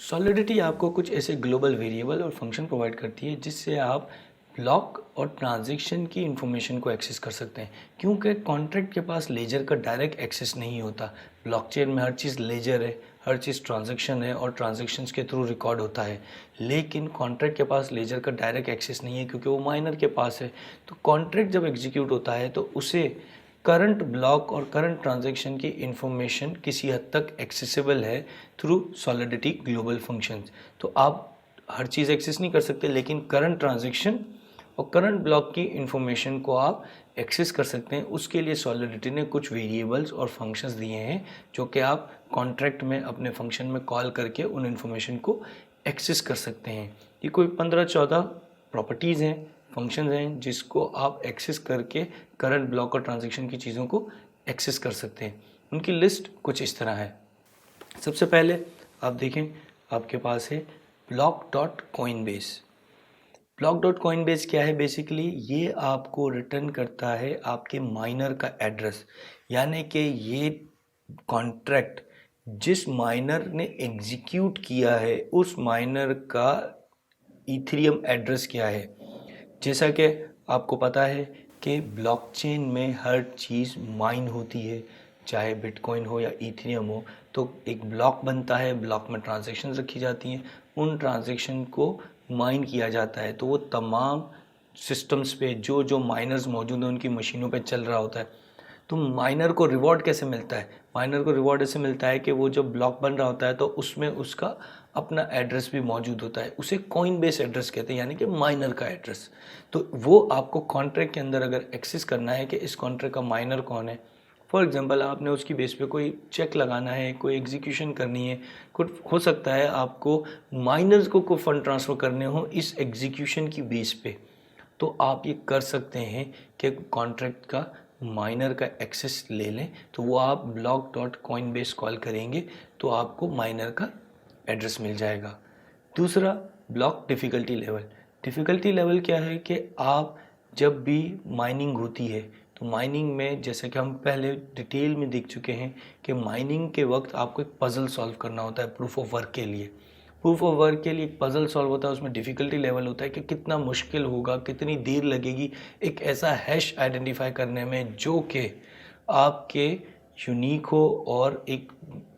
Solidity आपको कुछ ऐसे ग्लोबल वेरिएबल और फंक्शन प्रोवाइड करती है जिससे आप ब्लॉक और ट्रांजैक्शन की इंफॉर्मेशन को एक्सेस कर सकते हैं। क्योंकि कॉन्ट्रैक्ट के पास लेजर का डायरेक्ट एक्सेस नहीं होता। ब्लॉकचेन में हर चीज़ लेजर है, हर चीज़ ट्रांजैक्शन है और ट्रांजैक्शंस के थ्रू रिकॉर्ड होता है। लेकिन कॉन्ट्रैक्ट के पास लेजर का डायरेक्ट एक्सेस नहीं है क्योंकि वो माइनर के पास है। तो कॉन्ट्रैक्ट जब एग्जीक्यूट होता है तो उसे करंट ब्लॉक और करंट ट्रांजैक्शन की इंफॉर्मेशन किसी हद तक एक्सेसिबल है थ्रू सॉलिडिटी ग्लोबल फंक्शंस। तो आप हर चीज़ एक्सेस नहीं कर सकते, लेकिन करंट ट्रांजैक्शन और करंट ब्लॉक की इंफॉर्मेशन को आप एक्सेस कर सकते हैं। उसके लिए सॉलिडिटी ने कुछ वेरिएबल्स और फंक्शंस दिए हैं जो कि आप कॉन्ट्रैक्ट में अपने फंक्शन में कॉल करके उन इंफॉर्मेशन को एक्सेस कर सकते हैं। ये कोई 15-14 प्रॉपर्टीज़ हैं, फंक्शंस हैं जिसको आप एक्सेस करके करंट ब्लॉक और ट्रांजैक्शन की चीज़ों को एक्सेस कर सकते हैं। उनकी लिस्ट कुछ इस तरह है। सबसे पहले आप देखें, आपके पास है block dot Coinbase. Block dot Coinbase क्या है? बेसिकली ये आपको रिटर्न करता है आपके माइनर का एड्रेस, यानी कि ये कॉन्ट्रैक्ट जिस माइनर ने एग्जीक्यूट किया है उस माइनर का इथेरियम एड्रेस क्या है। जैसा कि आपको पता है कि ब्लॉकचेन में हर चीज़ माइन होती है, चाहे बिटकॉइन हो या इथेरियम हो। तो एक ब्लॉक बनता है, ब्लॉक में ट्रांजैक्शन रखी जाती हैं, उन ट्रांजैक्शन को माइन किया जाता है। तो वो तमाम सिस्टम्स पे जो जो माइनर्स मौजूद हैं उनकी मशीनों पे चल रहा होता है। तो माइनर को रिवॉर्ड कैसे मिलता है? माइनर को रिवॉर्ड ऐसे मिलता है कि वो जब ब्लॉक बन रहा होता है तो उसमें उसका अपना एड्रेस भी मौजूद होता है, उसे कॉइन बेस एड्रेस कहते हैं, यानी कि माइनर का एड्रेस। तो वो आपको कॉन्ट्रैक्ट के अंदर अगर एक्सेस करना है कि इस कॉन्ट्रैक्ट का माइनर कौन है, फॉर एग्जांपल आपने उसकी बेस पे कोई चेक लगाना है, कोई एग्जीक्यूशन करनी है, कुछ हो सकता है आपको माइनर्स को फंड ट्रांसफ़र करने हो इस एग्जीक्यूशन की बेस पे, तो आप ये कर सकते हैं कि कॉन्ट्रैक्ट का माइनर का एक्सेस ले लें। तो वो आप block dot coin base call करेंगे तो आपको माइनर का एड्रेस मिल जाएगा। दूसरा, block difficulty level. Difficulty level क्या है कि आप जब भी माइनिंग होती है तो माइनिंग में, जैसे कि हम पहले डिटेल में देख चुके हैं कि माइनिंग के वक्त आपको एक पज़ल सॉल्व करना होता है प्रूफ ऑफ वर्क के लिए। प्रूफ ऑफ वर्क के लिए एक पज़ल सॉल्व होता है, उसमें डिफ़िकल्टी लेवल होता है कि कितना मुश्किल होगा, कितनी देर लगेगी एक ऐसा हैश आइडेंटिफाई करने में जो कि आपके यूनिक हो और एक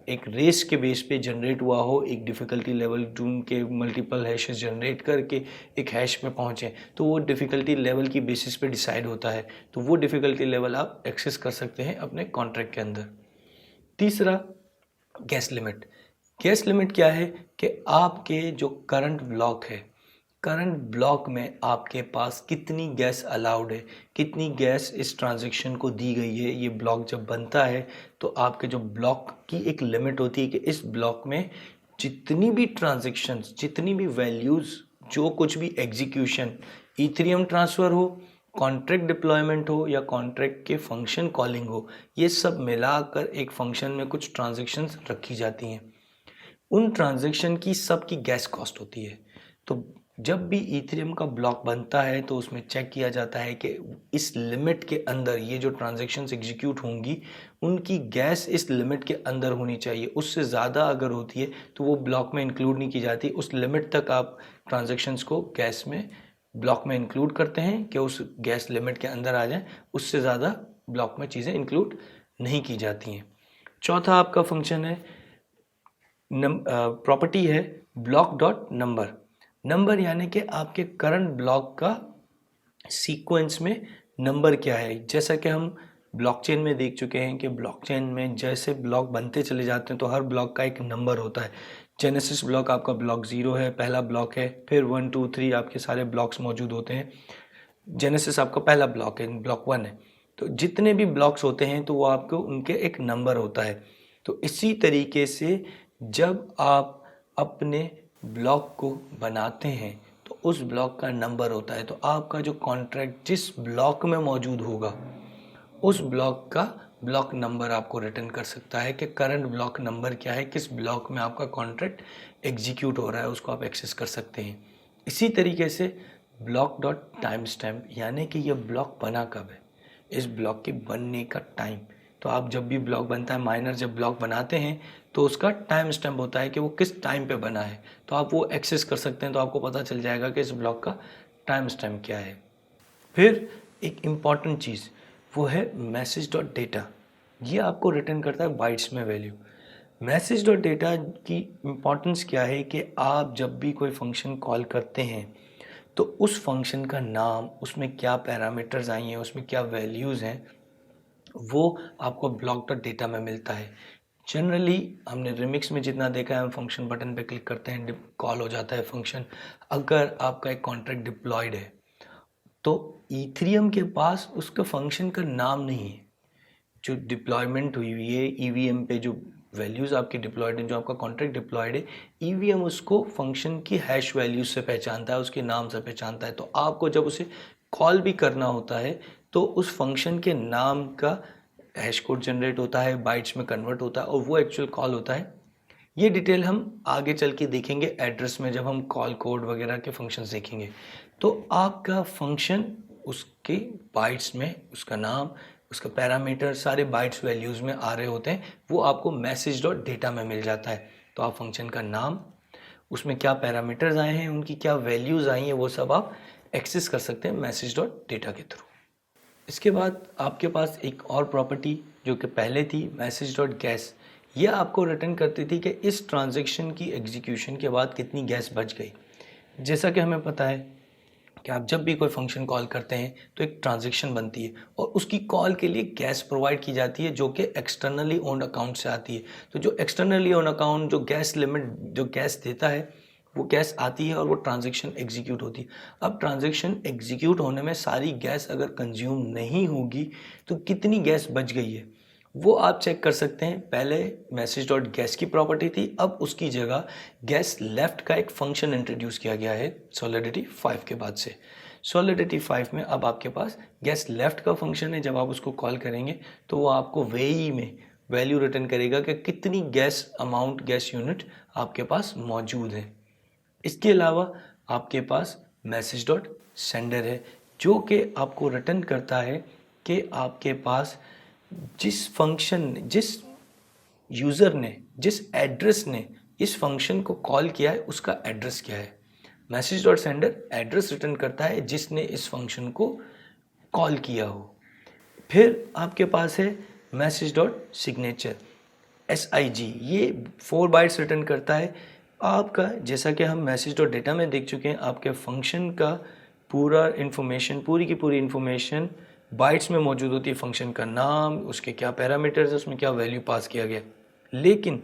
एक रेस के बेस पे जनरेट हुआ हो, एक डिफ़िकल्टी लेवल ढूंढ के मल्टीपल हैशेस जनरेट करके एक हैश पे पहुँचे। तो वो डिफ़िकल्टी लेवल की बेसिस पे डिसाइड होता है। तो वो डिफ़िकल्टी लेवल आप एक्सेस कर सकते हैं अपने कॉन्ट्रैक्ट के अंदर। तीसरा, गैस लिमिट। गैस लिमिट क्या है कि आपके जो करंट ब्लॉक है, करंट ब्लॉक में आपके पास कितनी गैस अलाउड है, कितनी गैस इस ट्रांजैक्शन को दी गई है। ये ब्लॉक जब बनता है तो आपके जो ब्लॉक की एक लिमिट होती है कि इस ब्लॉक में जितनी भी ट्रांजैक्शंस, जितनी भी वैल्यूज़, जो कुछ भी एग्जीक्यूशन, इथेरियम ट्रांसफ़र हो, कॉन्ट्रैक्ट डिप्लॉयमेंट हो या कॉन्ट्रैक्ट के फंक्शन कॉलिंग हो, ये सब मिलाकर एक फंक्शन में कुछ ट्रांजैक्शंस रखी जाती हैं। उन ट्रांजैक्शन की सबकी गैस कॉस्ट होती है। तो जब भी इथेरियम का ब्लॉक बनता है तो उसमें चेक किया जाता है कि इस लिमिट के अंदर ये जो ट्रांजैक्शंस एग्जीक्यूट होंगी उनकी गैस इस लिमिट के अंदर होनी चाहिए। उससे ज़्यादा अगर होती है तो वो ब्लॉक में इंक्लूड नहीं की जाती। उस लिमिट तक आप ट्रांजैक्शंस को गैस में ब्लॉक में इंक्लूड करते हैं कि उस गैस लिमिट के अंदर आ जाए, उससे ज़्यादा ब्लॉक में चीज़ें इंक्लूड नहीं की जाती हैं। चौथा आपका फंक्शन है, प्रॉपर्टी है ब्लॉक डॉट नंबर। नंबर यानी कि आपके करंट ब्लॉक का सीक्वेंस में नंबर क्या है। जैसा कि हम ब्लॉकचेन में देख चुके हैं कि ब्लॉकचेन में जैसे ब्लॉक बनते चले जाते हैं तो हर ब्लॉक का एक नंबर होता है। जेनेसिस ब्लॉक आपका ब्लॉक 0 है, पहला ब्लॉक है, फिर 1 2 3 आपके सारे ब्लॉक्स मौजूद होते हैं। जेनेसिस आपका पहला ब्लॉक है, ब्लॉक 1 है। तो जितने भी ब्लॉक्स होते हैं तो वो आपको उनके एक नंबर होता है। तो इसी तरीके से जब आप अपने ब्लॉक को बनाते हैं तो उस ब्लॉक का नंबर होता है। तो आपका जो कॉन्ट्रैक्ट जिस ब्लॉक में मौजूद होगा उस ब्लॉक का ब्लॉक नंबर आपको रिटर्न कर सकता है कि करंट ब्लॉक नंबर क्या है, किस ब्लॉक में आपका कॉन्ट्रैक्ट एग्जीक्यूट हो रहा है, उसको आप एक्सेस कर सकते हैं। इसी तरीके से ब्लॉक डॉट टाइम स्टैम्प, यानी कि यह ब्लॉक बना कब है, इस ब्लॉक के बनने का टाइम, तो आप जब भी ब्लॉक बनता है, माइनर जब ब्लॉक बनाते हैं तो उसका टाइम स्टैम्प होता है कि वो किस टाइम पे बना है, तो आप वो एक्सेस कर सकते हैं, तो आपको पता चल जाएगा कि इस ब्लॉक का टाइम स्टैम्प क्या है। फिर एक इम्पॉर्टेंट चीज़ वो है मैसेज डॉट डेटा। ये आपको रिटर्न करता है बाइट्स में वैल्यू। मैसेज डॉट डेटा की इम्पॉर्टेंस क्या है कि आप जब भी कोई फंक्शन कॉल करते हैं तो उस फंक्शन का नाम, उसमें क्या पैरामीटर्स आई हैं, उसमें क्या वैल्यूज़ हैं, वो आपको ब्लॉक डॉट डेटा में मिलता है। जनरली हमने रिमिक्स में जितना देखा है, हम फंक्शन बटन पे क्लिक करते हैं, कॉल हो जाता है फंक्शन। अगर आपका एक कॉन्ट्रैक्ट डिप्लॉयड है तो ईथरियम के पास उसका फंक्शन का नाम नहीं है। जो डिप्लॉयमेंट हुई हुई है ईवीएम पे, जो वैल्यूज़ आपके डिप्लॉयड हैं, जो आपका कॉन्ट्रैक्ट डिप्लॉयड है, ईवीएम उसको फंक्शन की हैश वैल्यूज से पहचानता है, उसके नाम से पहचानता है। तो आपको जब उसे कॉल भी करना होता है तो उस फंक्शन के नाम का हैश कोड जनरेट होता है, बाइट्स में कन्वर्ट होता है और वो एक्चुअल कॉल होता है। ये डिटेल हम आगे चल के देखेंगे एड्रेस में, जब हम कॉल कोड वगैरह के फंक्शंस देखेंगे। तो आपका फंक्शन उसके बाइट्स में, उसका नाम, उसका पैरामीटर सारे बाइट्स वैल्यूज़ में आ रहे होते हैं, वो आपको मैसेज डॉट डेटा में मिल जाता है। तो आप फंक्शन का नाम, उसमें क्या पैरामीटर्स आए हैं, उनकी क्या वैल्यूज़ आई हैं, वो सब आप एक्सेस कर सकते हैं मैसेज डॉट डेटा के थ्रू। इसके बाद आपके पास एक और प्रॉपर्टी जो कि पहले थी, मैसेज डॉट गैस। ये आपको रिटर्न करती थी कि इस ट्रांजैक्शन की एग्जीक्यूशन के बाद कितनी गैस बच गई। जैसा कि हमें पता है कि आप जब भी कोई फंक्शन कॉल करते हैं तो एक ट्रांजैक्शन बनती है और उसकी कॉल के लिए गैस प्रोवाइड की जाती है जो कि एक्सटर्नली ओन्ड अकाउंट से आती है। तो जो एक्सटर्नली ओन्ड अकाउंट जो गैस लिमिट, जो गैस देता है, वो गैस आती है और वो ट्रांजैक्शन एग्जीक्यूट होती है। अब ट्रांजैक्शन एग्जीक्यूट होने में सारी गैस अगर कंज्यूम नहीं होगी तो कितनी गैस बच गई है वो आप चेक कर सकते हैं। पहले मैसेज डॉट गैस की प्रॉपर्टी थी, अब उसकी जगह गैस लेफ्ट का एक फंक्शन इंट्रोड्यूस किया गया है सॉलिडिटी 5 के बाद से। सॉलिडिटी 5 में अब आपके पास गैस लेफ्ट का फंक्शन है। जब आप उसको कॉल करेंगे तो वो आपको वेई में वैल्यू रिटर्न करेगा कि कितनी गैस अमाउंट, गैस यूनिट आपके पास मौजूद है। इसके अलावा आपके पास मैसेज डॉट सेंडर है जो कि आपको रिटर्न करता है कि आपके पास जिस फंक्शन, जिस यूज़र ने, जिस एड्रेस ने इस फंक्शन को कॉल किया है उसका एड्रेस क्या है। Message dot sender address return करता है जिसने इस फंक्शन को कॉल किया हो। फिर आपके पास है मैसेज डॉट सिग्नेचर, SIG। ये 4 बाइट्स रिटर्न करता है आपका। जैसा कि हम मैसेज डॉट डेटा में देख चुके हैं, आपके फंक्शन का पूरा इन्फॉर्मेशन, पूरी की पूरी इन्फॉर्मेशन बाइट्स में मौजूद होती है। फंक्शन का नाम, उसके क्या पैरामीटर्स है, उसमें क्या वैल्यू पास किया गया। लेकिन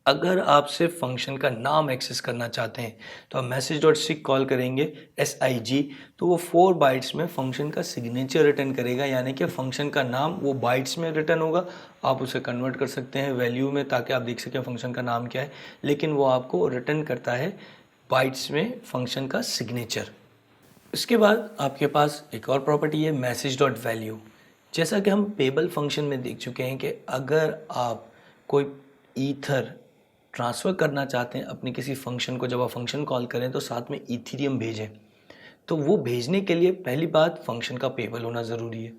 अगर आप सिर्फ फंक्शन का नाम एक्सेस करना चाहते हैं तो आप मैसेज डॉट सिग कॉल करेंगे, SIG, तो वो 4 बाइट्स में फंक्शन का सिग्नेचर रिटर्न करेगा, यानी कि फंक्शन का नाम वो बाइट्स में रिटर्न होगा। आप उसे कन्वर्ट कर सकते हैं वैल्यू में ताकि आप देख सकें फंक्शन का नाम क्या है, लेकिन वो आपको रिटर्न करता है बाइट्स में फंक्शन का सिग्नेचर। इसके बाद आपके पास एक और प्रॉपर्टी है मैसेज डॉट वैल्यू। जैसा कि हम पेबल फंक्शन में देख चुके हैं कि अगर आप कोई ईथर ट्रांसफ़र करना चाहते हैं अपने किसी फंक्शन को, जब आप फंक्शन कॉल करें तो साथ में ईथीरियम भेजें, तो वो भेजने के लिए पहली बात फंक्शन का पेबल होना ज़रूरी है।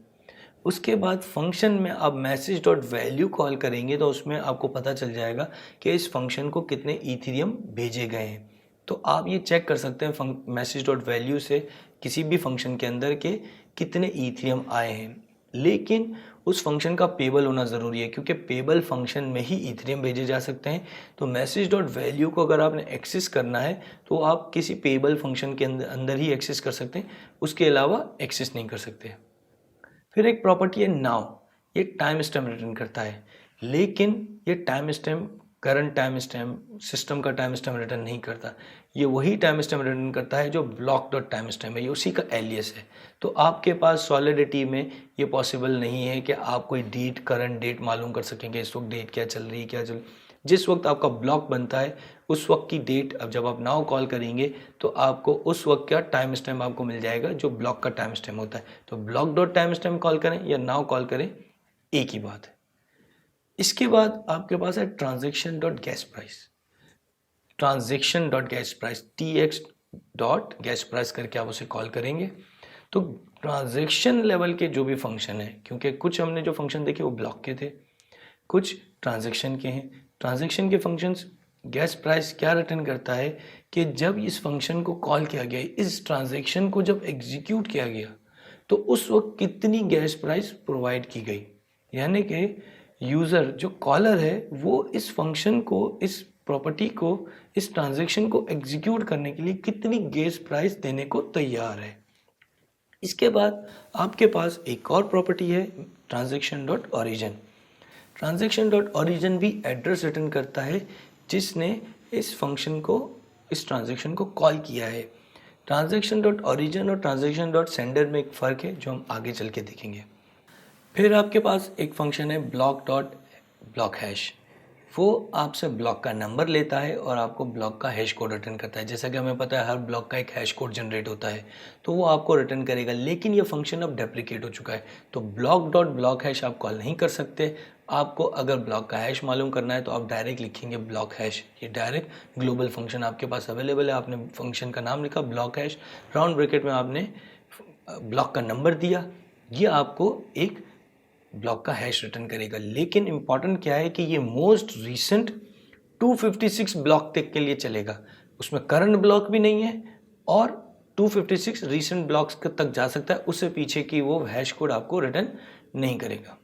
उसके बाद फंक्शन में आप मैसेज डॉट वैल्यू कॉल करेंगे तो उसमें आपको पता चल जाएगा कि इस फंक्शन को कितने ईथीरियम भेजे गए हैं। तो आप ये चेक कर सकते हैं मैसेज डॉट वैल्यू से किसी भी फंक्शन के अंदर के कितने ईथीरियम आए हैं। लेकिन उस फंक्शन का पेबल होना ज़रूरी है क्योंकि पेबल फंक्शन में ही ईथीरियम भेजे जा सकते हैं। तो मैसेज डॉट वैल्यू को अगर आपने एक्सेस करना है तो आप किसी पेबल फंक्शन के अंदर ही एक्सेस कर सकते हैं, उसके अलावा एक्सेस नहीं कर सकते। फिर एक प्रॉपर्टी है नाउ। ये टाइम स्टैम्प रिटर्न करता है, लेकिन ये time stamp current time stamp, system का टाइम स्टैम्प रिटर्न नहीं करता। ये वही टाइम स्टैम्प रिटर्न करता है जो ब्लॉक डॉट टाइम स्टैम्प है, ये उसी का एलियस है। तो आपके पास सॉलिडिटी में ये पॉसिबल नहीं है कि आप कोई डेट, करंट डेट मालूम कर सकेंगे, इस वक्त डेट क्या चल रही है, क्या चल, जिस वक्त आपका ब्लॉक बनता है उस वक्त की डेट। अब जब आप नाउ कॉल करेंगे तो आपको उस वक्त का टाइम स्टैम्प आपको मिल जाएगा जो ब्लॉक का टाइम स्टैम्प होता है। तो block dot time stamp call करें या नाउ कॉल करें, एक ही बात है। इसके बाद आपके पास है transaction dot gas price. Transaction dot gas price, TX dot gas price करके आप उसे कॉल करेंगे। तो ट्रांजैक्शन लेवल के जो भी फंक्शन है, क्योंकि कुछ हमने जो फंक्शन देखे वो ब्लॉक के थे, कुछ ट्रांजैक्शन के हैं। ट्रांजैक्शन के फंक्शंस गैस प्राइस क्या रिटर्न करता है कि जब इस फंक्शन को कॉल किया गया, इस ट्रांजैक्शन को जब एग्जीक्यूट किया गया, तो उस वक्त कितनी गैस प्राइस प्रोवाइड की गई, यानी कि यूज़र जो कॉलर है वो इस फंक्शन को, इस प्रॉपर्टी को, इस ट्रांजैक्शन को एग्जीक्यूट करने के लिए कितनी गैस प्राइस देने को तैयार है। इसके बाद आपके पास एक और प्रॉपर्टी है transaction dot origin. Transaction dot origin भी एड्रेस रिटर्न करता है जिसने इस फंक्शन को, इस ट्रांजैक्शन को कॉल किया है। ट्रांजैक्शन डॉट ओरिजिन और ट्रांजैक्शन डॉट सेंडर में एक फ़र्क है जो हम आगे चल के देखेंगे। फिर आपके पास एक फंक्शन है ब्लॉक डॉट ब्लॉक हैश। वो आपसे ब्लॉक का नंबर लेता है और आपको ब्लॉक का हैश कोड रिटर्न करता है। जैसा कि हमें पता है हर ब्लॉक का एक हैश कोड जनरेट होता है, तो वो आपको रिटर्न करेगा। लेकिन ये फंक्शन अब डेप्रिकेट हो चुका है, तो ब्लॉक डॉट ब्लॉक हैश आप कॉल नहीं कर सकते। आपको अगर ब्लॉक का हैश मालूम करना है तो आप डायरेक्ट लिखेंगे ब्लॉक हैश। ये डायरेक्ट ग्लोबल फंक्शन आपके पास अवेलेबल है। आपने फंक्शन का नाम लिखा ब्लॉक हैश, राउंड ब्रैकेट में आपने ब्लॉक का नंबर दिया, ये आपको एक ब्लॉक का हैश रिटर्न करेगा। लेकिन इंपॉर्टेंट क्या है कि ये मोस्ट रीसेंट 256 ब्लॉक तक के लिए चलेगा, उसमें करंट ब्लॉक भी नहीं है और 256 रीसेंट ब्लॉक्स तक जा सकता है, उससे पीछे की वो हैश कोड आपको रिटर्न नहीं करेगा।